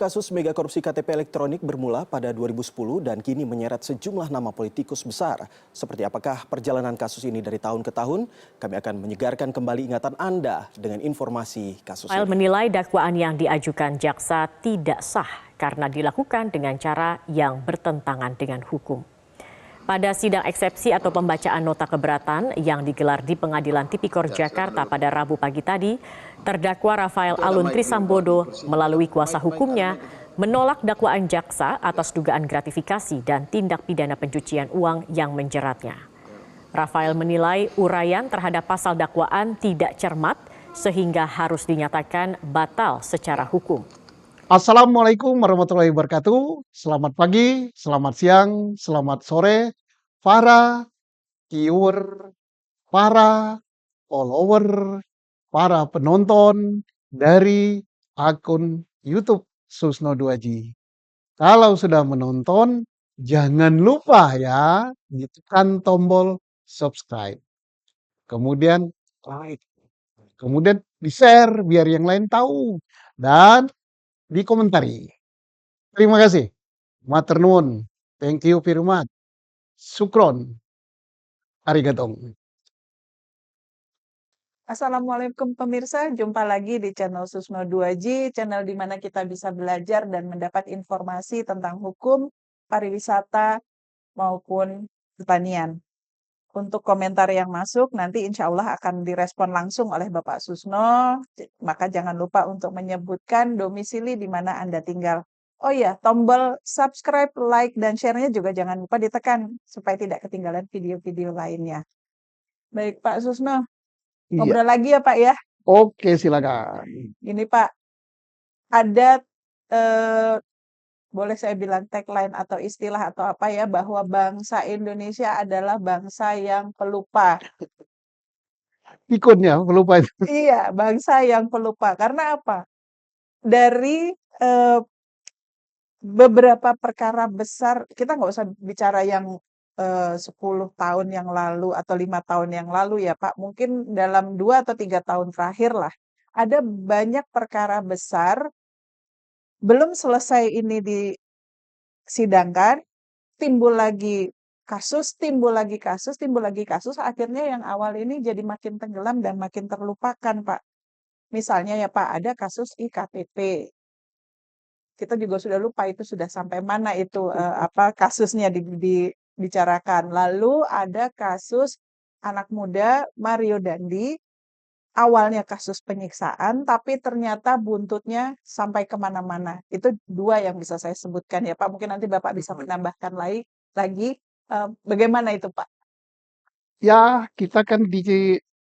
Kasus mega korupsi KTP elektronik bermula pada 2010 dan kini menyeret sejumlah nama politikus besar. Seperti apakah perjalanan kasus ini dari tahun ke tahun? Kami akan menyegarkan kembali ingatan Anda dengan informasi kasus Rafael ini. menilai dakwaan yang diajukan jaksa tidak sah karena dilakukan dengan cara yang bertentangan dengan hukum. Pada sidang eksepsi atau pembacaan nota keberatan yang digelar di Pengadilan Tipikor Jakarta pada Rabu pagi tadi, terdakwa Rafael Alun Trisambodo melalui kuasa hukumnya menolak dakwaan jaksa atas dugaan gratifikasi dan tindak pidana pencucian uang yang menjeratnya. Rafael menilai uraian terhadap pasal dakwaan tidak cermat sehingga harus dinyatakan batal secara hukum. Assalamualaikum warahmatullahi wabarakatuh. Selamat pagi, selamat siang, selamat sore. Para viewer, para follower, para penonton dari akun YouTube Susno 2G. Kalau sudah menonton, jangan lupa ya, tekan tombol subscribe. Kemudian like. Kemudian di-share biar yang lain tahu. Dan dikomentari. Terima kasih. Matur nuwun. Thank you very much. Sukron. Arigatong. Assalamualaikum pemirsa, jumpa lagi di channel Susno 2G, channel di mana kita bisa belajar dan mendapat informasi tentang hukum, pariwisata, maupun pertanian. Untuk komentar yang masuk, nanti insya Allah akan direspon langsung oleh Bapak Susno, maka jangan lupa untuk menyebutkan domisili di mana Anda tinggal. Oh iya, tombol subscribe, like, dan share-nya juga jangan lupa ditekan, supaya tidak ketinggalan video-video lainnya. Baik Pak Susno, Iya. ngobrol lagi ya Pak ya. Oke, silakan. Ini Pak, ada boleh saya bilang tagline atau istilah atau apa ya, bahwa bangsa Indonesia adalah bangsa yang pelupa. Ikonnya, pelupa itu. Iya, bangsa yang pelupa. Karena apa? Dari beberapa perkara besar, kita nggak usah bicara yang 10 tahun yang lalu atau 5 tahun yang lalu ya Pak, mungkin dalam 2 atau 3 tahun terakhir lah, ada banyak perkara besar, belum selesai ini disidangkan, timbul lagi kasus, timbul lagi kasus, timbul lagi kasus, akhirnya yang awal ini jadi makin tenggelam dan makin terlupakan Pak. Misalnya ya Pak, ada kasus iktp. Kita juga sudah lupa itu sudah sampai mana itu kasusnya dibicarakan. Lalu ada kasus anak muda Mario Dandi, awalnya kasus penyiksaan, tapi ternyata buntutnya sampai kemana-mana. Itu 2 yang bisa saya sebutkan ya Pak. Mungkin nanti Bapak bisa menambahkan lagi, bagaimana itu Pak? Ya, kita kan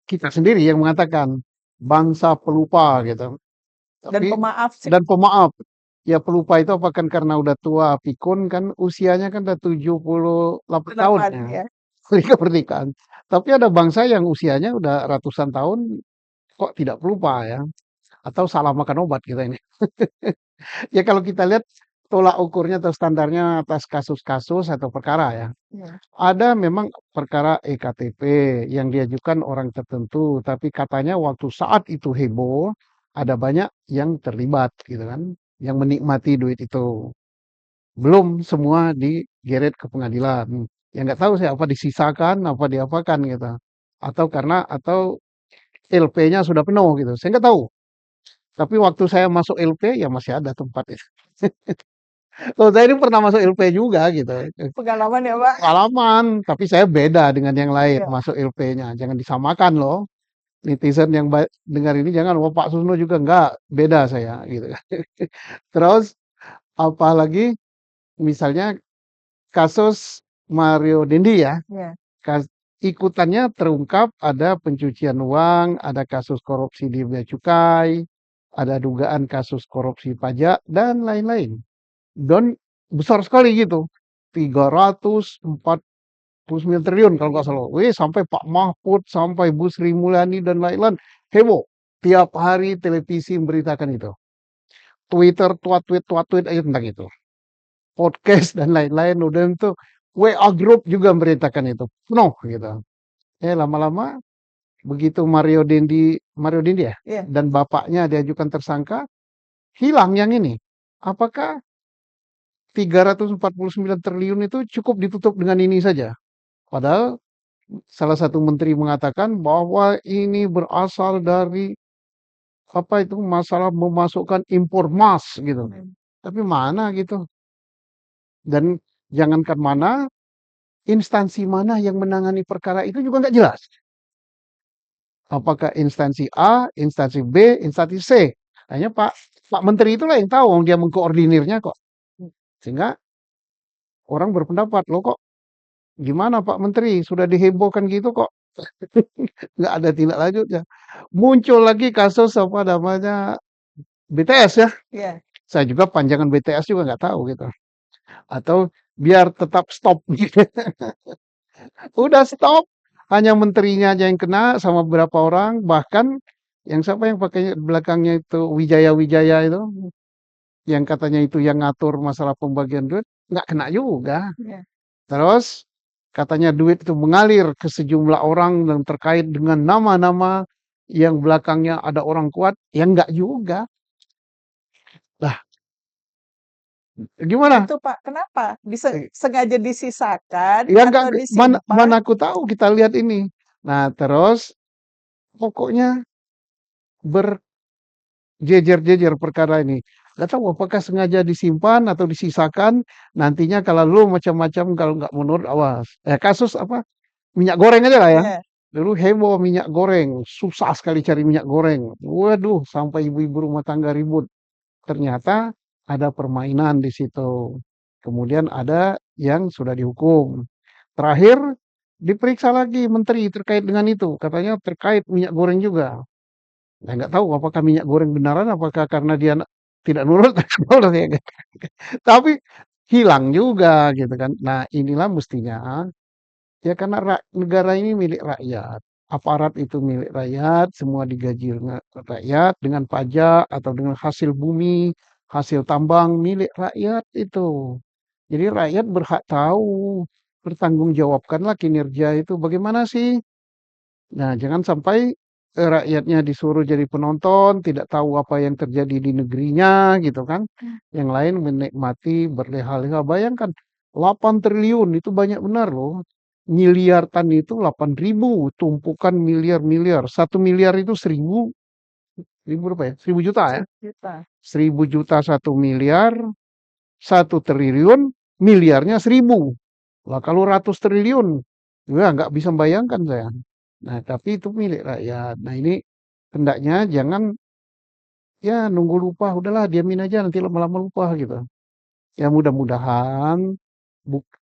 kita sendiri yang mengatakan bangsa pelupa gitu. Dan pemaaf. Dan pemaaf. Ya pelupa itu apakah karena udah tua pikun kan usianya kan udah 78 tahun ya. Kemerdekaan. Tapi ada bangsa yang usianya udah ratusan tahun kok tidak pelupa ya. Atau salah makan obat kita ini. Ya kalau kita lihat tolak ukurnya atau standarnya atas kasus-kasus atau perkara ya. Ada memang perkara EKTP yang diajukan orang tertentu, tapi katanya waktu saat itu heboh, ada banyak yang terlibat gitu kan, yang menikmati duit itu. Belum semua digeret ke pengadilan. Ya nggak tahu saya apa disisakan, apa diapakan gitu. Atau LP-nya sudah penuh gitu. Saya nggak tahu. Tapi waktu saya masuk LP ya masih ada tempat itu. Loh, saya ini pernah masuk LP juga gitu. Pengalaman ya Pak? Pengalaman, tapi saya beda dengan yang lain Iya. masuk LP-nya. Jangan disamakan loh. Netizen yang dengar ini jangan, wah Pak Susno juga enggak, beda saya gitu. Terus apalagi misalnya kasus Mario Dendi ya. Iya. Ikutannya terungkap ada pencucian uang, ada kasus korupsi di bea cukai, ada dugaan kasus korupsi pajak dan lain-lain. Dan besar sekali gitu. 349 triliun kalau nggak salah. Sampai Pak Mahfud, sampai Bu Sri Mulyani dan lain-lain. Heboh. Tiap hari televisi memberitakan itu. Twitter, tweet aja tentang itu. Podcast dan lain-lain. Udah itu WA Group juga memberitakan itu. Penuh gitu. Lama-lama begitu Mario Dendi ya? Iya. Dan bapaknya diajukan tersangka, hilang yang ini. apakah 349 triliun itu cukup ditutup dengan ini saja? Padahal salah satu menteri mengatakan bahwa ini berasal dari apa itu masalah memasukkan impor emas gitu. Hmm. Tapi mana gitu? Dan jangankan mana, instansi mana yang menangani perkara itu juga nggak jelas. Apakah instansi A, instansi B, instansi C? Hanya Pak Menteri itulah yang tahu, dia mengkoordinirnya kok. Sehingga orang berpendapat, loh kok gimana Pak Menteri sudah dihebohkan gitu kok nggak ada tindak lanjutnya. Muncul lagi kasus apa namanya BTS ya. Ya, Saya juga panjangan BTS juga nggak tahu gitu. Atau biar tetap stop gitu. Udah stop, hanya menterinya aja yang kena sama beberapa orang, bahkan yang siapa yang pakai belakangnya itu Wijaya itu, yang katanya itu yang ngatur masalah pembagian duit, nggak kena juga. ya. Terus katanya duit itu mengalir ke sejumlah orang yang terkait dengan nama-nama yang belakangnya ada orang kuat, yang nggak juga. Lah, gimana? Itu Pak, kenapa? Bisa Eh, sengaja disisakan Ya nggak, atau mana, disimpan? mana aku tahu kita lihat ini. Nah, terus pokoknya berjejer-jejer perkara ini. Nggak tahu apakah sengaja disimpan atau disisakan. Nantinya kalau lu macam-macam, kalau nggak menurut awas. Kasus apa? Minyak goreng aja lah ya. Ya, Dulu heboh minyak goreng. Susah sekali cari minyak goreng. Waduh, sampai ibu-ibu rumah tangga ribut. Ternyata ada permainan di situ. Kemudian ada yang sudah dihukum. Terakhir diperiksa lagi menteri terkait dengan itu. Katanya terkait minyak goreng juga. Nah, nggak tahu apakah minyak goreng benaran, apakah karena dia tidak nurut, ya. Tapi hilang juga gitu kan. Nah, inilah mestinya ya karena negara ini milik rakyat. Aparat itu milik rakyat, semua digaji rakyat dengan pajak atau dengan hasil bumi, hasil tambang milik rakyat itu. Jadi rakyat berhak tahu, bertanggungjawabkanlah kinerja itu bagaimana sih. Nah, jangan sampai rakyatnya disuruh jadi penonton, tidak tahu apa yang terjadi di negerinya, gitu kan. Yang lain menikmati berleha-leha. Bayangkan, 8 triliun itu banyak benar loh. Miliaran itu 8.000, tumpukan miliar-miliar. 1 miliar itu 1.000 berapa ya? 1.000 juta ya? 1 juta. 1.000 juta 1 miliar, 1 triliun, miliarnya 1.000. Lah kalau ratus triliun, ya nggak bisa bayangkan saya. Nah, tapi itu milik rakyat. Nah, ini hendaknya jangan ya nunggu lupa, udahlah diamin aja nanti lama-lama lupa gitu. Ya mudah-mudahan buk-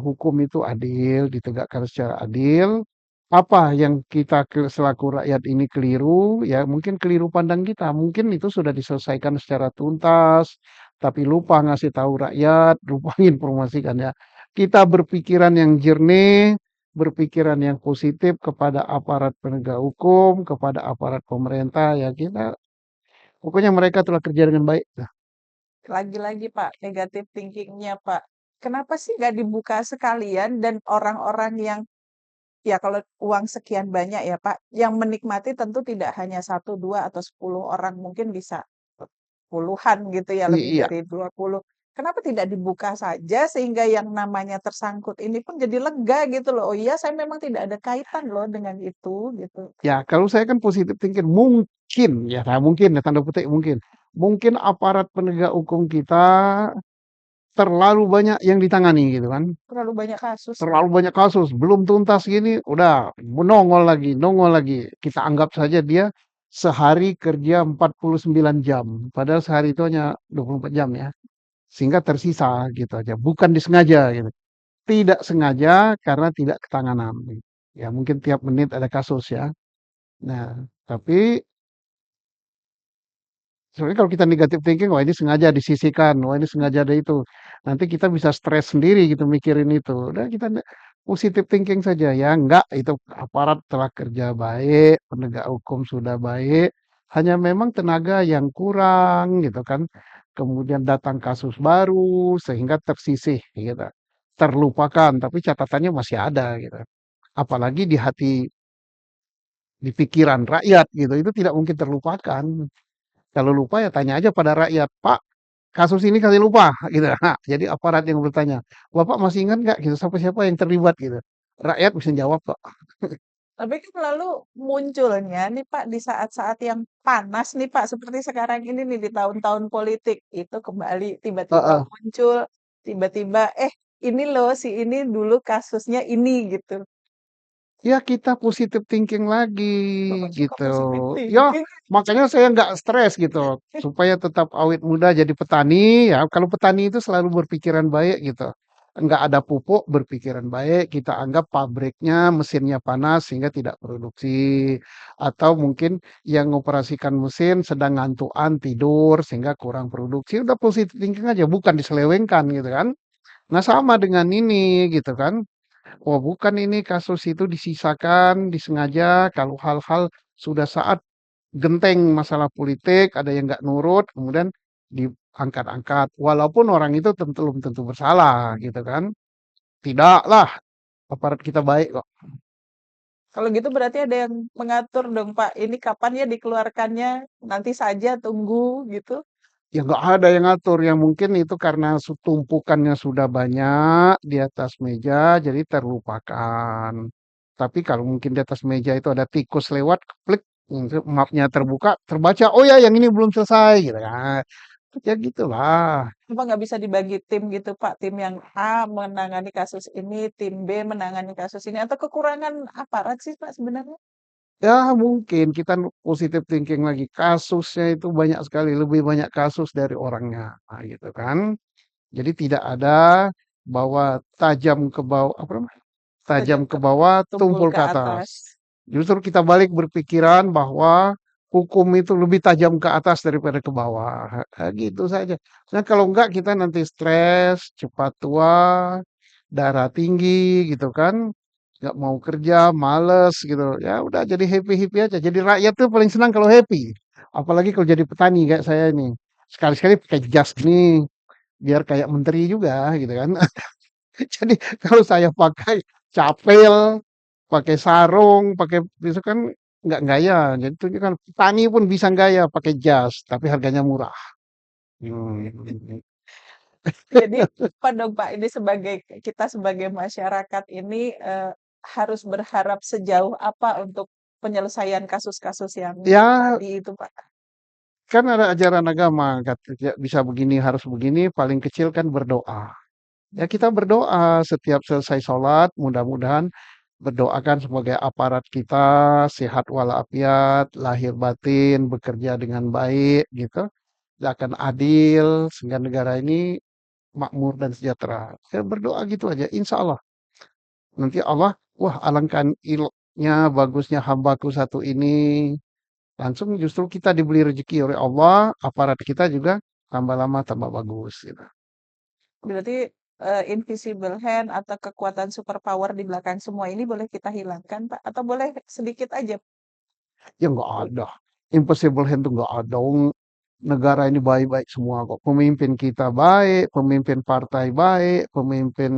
hukum itu adil, ditegakkan secara adil. Apa yang kita selaku rakyat ini keliru, ya mungkin keliru pandang kita. Mungkin itu sudah diselesaikan secara tuntas, tapi lupa ngasih tahu rakyat, lupa informasikan ya. Kita berpikiran yang jernih, berpikiran yang positif kepada aparat penegak hukum, kepada aparat pemerintah, ya kita, pokoknya mereka telah kerja dengan baik. Nah, Lagi-lagi Pak, negatif thinking-nya Pak. Kenapa sih nggak dibuka sekalian dan orang-orang yang, ya kalau uang sekian banyak ya Pak, yang menikmati tentu tidak hanya satu, dua, atau 10 orang, mungkin bisa puluhan gitu ya, lebih iya, dari 20. Kenapa tidak dibuka saja sehingga yang namanya tersangkut ini pun jadi lega gitu loh. Oh iya, saya memang tidak ada kaitan loh dengan itu gitu. ya kalau saya kan positif thinking, mungkin, ya nah, mungkin, ya tanda petik mungkin. Mungkin aparat penegak hukum kita terlalu banyak yang ditangani gitu kan. Terlalu banyak kasus ya. Terlalu banyak kasus, belum tuntas gini, udah nongol lagi. Kita anggap saja dia sehari kerja 49 jam. Padahal sehari itu hanya 24 jam ya. Sehingga tersisa gitu aja. Bukan disengaja gitu. Tidak sengaja karena tidak ketanganan. Ya mungkin tiap menit ada kasus ya. Nah, tapi sebenarnya kalau kita negatif thinking, wah ini sengaja disisihkan, wah ini sengaja ada itu. Nanti kita bisa stres sendiri gitu mikirin itu. Udah kita positif thinking saja ya. Enggak, itu aparat telah kerja baik, penegak hukum sudah baik. Hanya memang tenaga yang kurang gitu kan. Kemudian datang kasus baru sehingga tersisih gitu. Terlupakan, tapi catatannya masih ada gitu. Apalagi di hati, di pikiran rakyat gitu. Itu tidak mungkin terlupakan. Kalau lupa ya tanya aja pada rakyat, Pak, kasus ini kali lupa gitu. Nah, jadi aparat yang bertanya, "Bapak masih ingat nggak gitu siapa-siapa yang terlibat?" gitu. Rakyat bisa jawab kok. Tapi kan lalu munculnya nih Pak di saat-saat yang panas nih Pak, seperti sekarang ini nih di tahun-tahun politik, itu kembali tiba-tiba Heeh. muncul, tiba-tiba, ini loh si ini dulu kasusnya ini gitu. Ya kita positive thinking lagi Bapak suka gitu. positif Ya thinking. makanya saya nggak stres gitu. Supaya tetap awet muda jadi petani ya. Kalau petani itu selalu berpikiran baik gitu. Nggak ada pupuk berpikiran baik. Kita anggap pabriknya mesinnya panas sehingga tidak produksi. Atau mungkin yang mengoperasikan mesin sedang ngantuan tidur sehingga kurang produksi. Udah positive thinking aja. Bukan diselewengkan gitu kan. Nah sama dengan ini gitu kan. Oh bukan ini kasus itu disisakan, disengaja kalau hal-hal sudah saat genteng masalah politik, ada yang nggak nurut, kemudian diangkat-angkat. Walaupun orang itu belum tentu bersalah gitu kan. Tidaklah, aparat kita baik kok. Kalau gitu berarti ada yang mengatur dong Pak, ini kapan ya dikeluarkannya, nanti saja tunggu gitu. Ya nggak ada yang ngatur, yang mungkin itu karena tumpukannya sudah banyak di atas meja, jadi terlupakan. Tapi kalau mungkin di atas meja itu ada tikus lewat, klik, mapnya terbuka, terbaca, oh ya yang ini belum selesai, gitu kan. Ya gitulah. Apa nggak bisa dibagi tim gitu Pak, tim yang A menangani kasus ini, tim B menangani kasus ini, atau kekurangan aparat sih Pak sebenarnya? Ya mungkin kita positive thinking lagi, kasusnya itu banyak sekali, lebih banyak kasus dari orangnya, nah, gitu kan. Jadi tidak ada bahwa tajam ke bawah, apa namanya? Tajam Tajam ke bawah, tumpul tumpul ke ke atas. atas. Justru kita balik berpikiran bahwa hukum itu lebih tajam ke atas daripada ke bawah. Gitu saja. Nah, kalau enggak kita nanti stres, cepat tua, darah tinggi gitu kan. Nggak mau kerja, males gitu. Ya udah jadi happy-happy aja. Jadi rakyat tuh paling senang kalau happy. Apalagi kalau jadi petani kayak saya ini. Sekali-sekali pakai jas nih, biar kayak menteri juga gitu kan. Jadi kalau saya pakai capel, pakai sarung, pakai itu kan nggak gaya. Jadi itu kan petani pun bisa gaya pakai jas, tapi harganya murah. Hmm. Jadi apa dong Pak, ini sebagai kita sebagai masyarakat ini harus berharap sejauh apa untuk penyelesaian kasus-kasus yang Ya tadi itu Pak? kan ada ajaran agama, ya bisa begini harus begini, paling kecil kan berdoa. Ya kita berdoa setiap selesai sholat, mudah-mudahan berdoakan sebagai aparat kita sehat walafiat, lahir batin, bekerja dengan baik gitu, akan adil sehingga negara ini makmur dan sejahtera. Saya berdoa gitu aja, insya Allah. Nanti Allah, wah alangkah ilmunya, bagusnya hambaku satu ini. Langsung justru kita diberi rezeki oleh Allah, aparat kita juga tambah lama tambah bagus gitu. Berarti invisible hand atau kekuatan superpower di belakang semua ini boleh kita hilangkan Pak? Atau boleh sedikit aja? Ya nggak ada. Impossible hand tuh nggak ada. Negara ini baik-baik semua kok. Pemimpin kita baik, pemimpin partai baik, pemimpin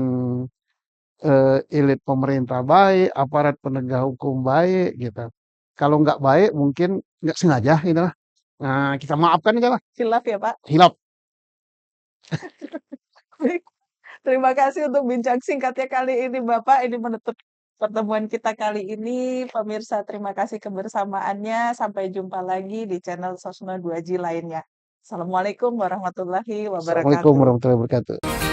elit pemerintah baik, aparat penegak hukum baik gitu. Kalau nggak baik mungkin nggak sengaja gitu lah. Nah, kita maafkan aja lah. Hilaf ya Pak? Hilap. Baik. Terima kasih untuk bincang singkatnya kali ini Bapak. Ini menutup pertemuan kita kali ini. Pemirsa, terima kasih kebersamaannya. Sampai jumpa lagi di channel Sosno 2G lainnya. Assalamualaikum warahmatullahi Assalamualaikum wabarakatuh. warahmatullahi wabarakatuh.